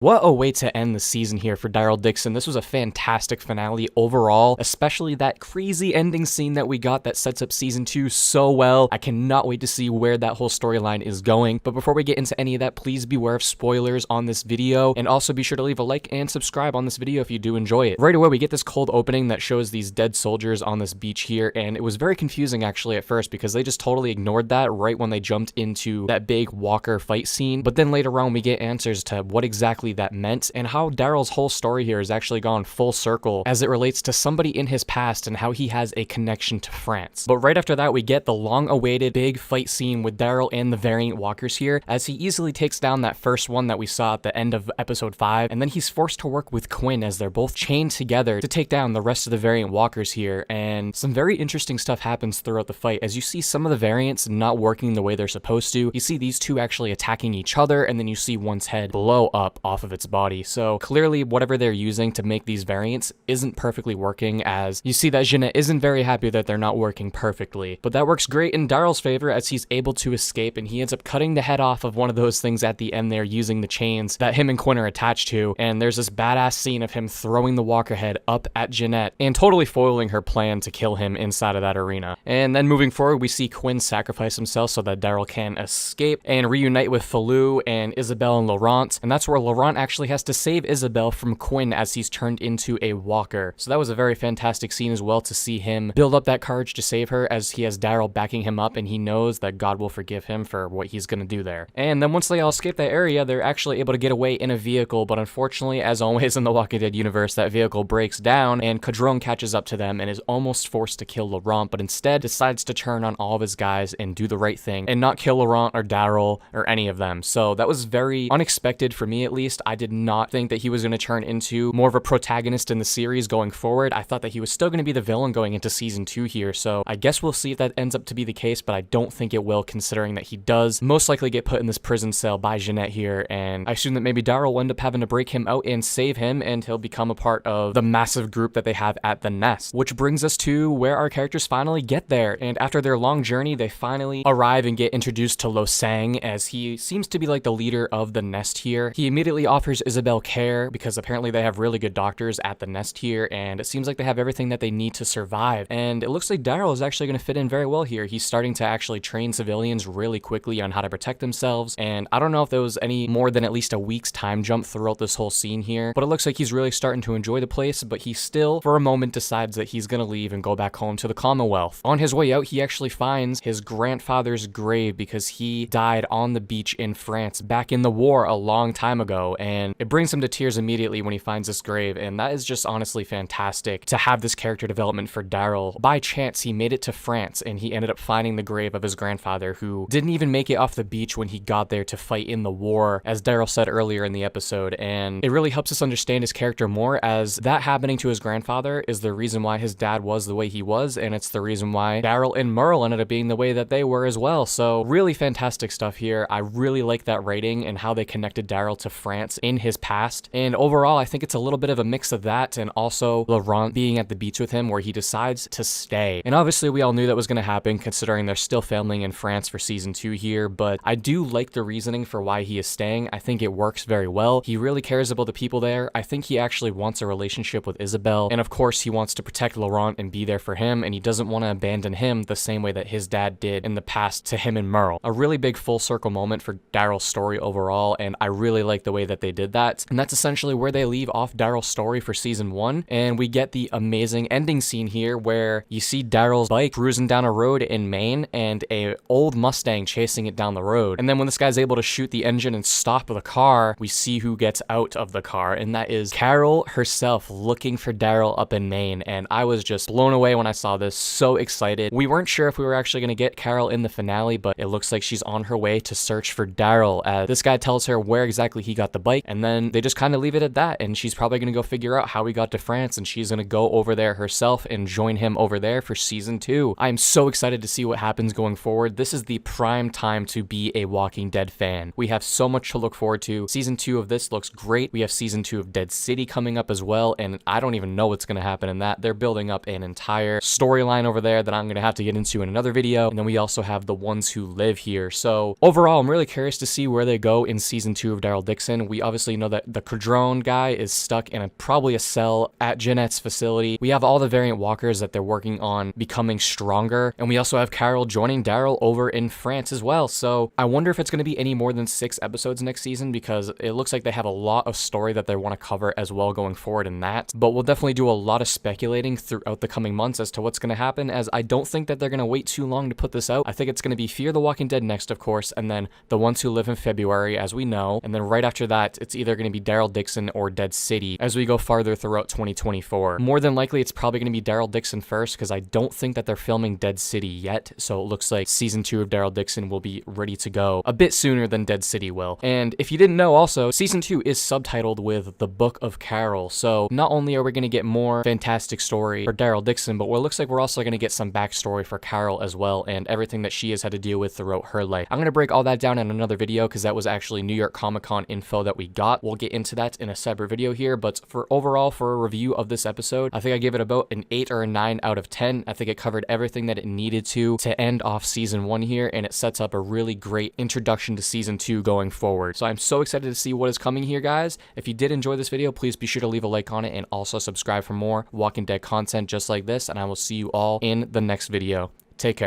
What a way to end the season here for Daryl Dixon. This was a fantastic finale overall, especially that crazy ending scene that we got that sets up season 2 so well. I cannot wait to see where that whole storyline is going. But before we get into any of that, please beware of spoilers on this video, and also be sure to leave a like and subscribe on this video if you do enjoy it. Right away, we get this cold opening that shows these dead soldiers on this beach here, and it was very confusing actually at first because they just totally ignored that right when they jumped into that big Walker fight scene. But then later on, we get answers to what exactly that meant and how Daryl's whole story here has actually gone full circle as it relates to somebody in his past and how he has a connection to France. But right after that, we get the long-awaited big fight scene with Daryl and the variant walkers here as he easily takes down that first one that we saw at the end of episode 5, and then he's forced to work with Quinn as they're both chained together to take down the rest of the variant walkers here. And some very interesting stuff happens throughout the fight as you see some of the variants not working the way they're supposed to. You see these two actually attacking each other, and then you see one's head blow up off of its body. So clearly whatever they're using to make these variants isn't perfectly working, as you see that Jeanette isn't very happy that they're not working perfectly. But that works great in Daryl's favor as he's able to escape, and he ends up cutting the head off of one of those things at the end there using the chains that him and Quinn are attached to. And there's this badass scene of him throwing the walker head up at Jeanette and totally foiling her plan to kill him inside of that arena. And then moving forward, we see Quinn sacrifice himself so that Daryl can escape and reunite with Falou and Isabelle and Laurent. And that's where Laurent actually has to save Isabelle from Quinn as he's turned into a walker. So that was a very fantastic scene as well to see him build up that courage to save her as he has Daryl backing him up, and he knows that God will forgive him for what he's gonna do there. And then once they all escape that area, they're actually able to get away in a vehicle, but unfortunately, as always in the Walking Dead universe, that vehicle breaks down and Cadron catches up to them and is almost forced to kill Laurent, but instead decides to turn on all of his guys and do the right thing and not kill Laurent or Daryl or any of them. So that was very unexpected for me, at least. I did not think that he was going to turn into more of a protagonist in the series going forward. I thought that he was still going to be the villain going into season 2 here, so I guess we'll see if that ends up to be the case, but I don't think it will, considering that he does most likely get put in this prison cell by Jeanette here, and I assume that maybe Daryl will end up having to break him out and save him, and he'll become a part of the massive group that they have at the Nest. Which brings us to where our characters finally get there, and after their long journey, they finally arrive and get introduced to Lo Sang, as he seems to be like the leader of the Nest here. He immediately offers Isabelle care because apparently they have really good doctors at the Nest here, and it seems like they have everything that they need to survive. And it looks like Daryl is actually going to fit in very well here. He's starting to actually train civilians really quickly on how to protect themselves, and I don't know if there was any more than at least a week's time jump throughout this whole scene here, but it looks like he's really starting to enjoy the place, but he still for a moment decides that he's going to leave and go back home to the Commonwealth. On his way out, he actually finds his grandfather's grave because he died on the beach in France back in the war a long time ago, and it brings him to tears immediately when he finds this grave. And that is just honestly fantastic to have this character development for Daryl. By chance, he made it to France and he ended up finding the grave of his grandfather, who didn't even make it off the beach when he got there to fight in the war, as Daryl said earlier in the episode. And it really helps us understand his character more, as that happening to his grandfather is the reason why his dad was the way he was, and it's the reason why Daryl and Merle ended up being the way that they were as well. So really fantastic stuff here. I really like that writing and how they connected Daryl to France in his past. And overall, I think it's a little bit of a mix of that and also Laurent being at the beach with him, where he decides to stay. And obviously we all knew that was going to happen, considering they're still filming in France for season 2 here, but I do like the reasoning for why he is staying. I think it works very well. He really cares about the people there. I think he actually wants a relationship with Isabelle, and of course he wants to protect Laurent and be there for him, and he doesn't want to abandon him the same way that his dad did in the past to him and Merle. A really big full circle moment for Daryl's story overall, and I really like the way that they did that. And that's essentially where they leave off Daryl's story for season 1, and we get the amazing ending scene here where you see Daryl's bike cruising down a road in Maine and a old Mustang chasing it down the road. And then when this guy's able to shoot the engine and stop the car, we see who gets out of the car, and that is Carol herself looking for Daryl up in Maine. And I was just blown away when I saw this, so excited. We weren't sure if we were actually going to get Carol in the finale, but it looks like she's on her way to search for Daryl, as this guy tells her where exactly he got the bike, and then they just kind of leave it at that, and she's probably going to go figure out how he got to France, and she's going to go over there herself and join him over there for season 2. I'm so excited to see what happens going forward. This is the prime time to be a Walking Dead fan. We have so much to look forward to. Season 2 of this looks great. We have season 2 of Dead City coming up as well, and I don't even know what's going to happen in that. They're building up an entire storyline over there that I'm going to have to get into in another video, and then we also have The Ones Who Live here. So overall, I'm really curious to see where they go in season 2 of Daryl Dixon. And we obviously know that the Cadron guy is stuck in probably a cell at Jeanette's facility. We have all the variant walkers that they're working on becoming stronger. And we also have Carol joining Daryl over in France as well. So I wonder if it's going to be any more than 6 episodes next season, because it looks like they have a lot of story that they want to cover as well going forward in that. But we'll definitely do a lot of speculating throughout the coming months as to what's going to happen, as I don't think that they're going to wait too long to put this out. I think it's going to be Fear the Walking Dead next, of course, and then The Ones Who Live in February, as we know. And then right after that, it's either going to be Daryl Dixon or Dead City as we go farther throughout 2024. More than likely, it's probably going to be Daryl Dixon first, because I don't think that they're filming Dead City yet. So it looks like season 2 of Daryl Dixon will be ready to go a bit sooner than Dead City will. And if you didn't know also, season 2 is subtitled with The Book of Carol. So not only are we going to get more fantastic story for Daryl Dixon, but it looks like we're also going to get some backstory for Carol as well, and everything that she has had to deal with throughout her life. I'm going to break all that down in another video, because that was actually New York Comic Con info that we got. We'll get into that in a separate video here, but for overall, for a review of this episode, I think I give it about an 8 or a 9 out of 10. I think it covered everything that it needed to end off season 1 here, and it sets up a really great introduction to season 2 going forward. So I'm so excited to see what is coming here, guys. If you did enjoy this video, please be sure to leave a like on it, and also subscribe for more Walking Dead content just like this, and I will see you all in the next video. Take care.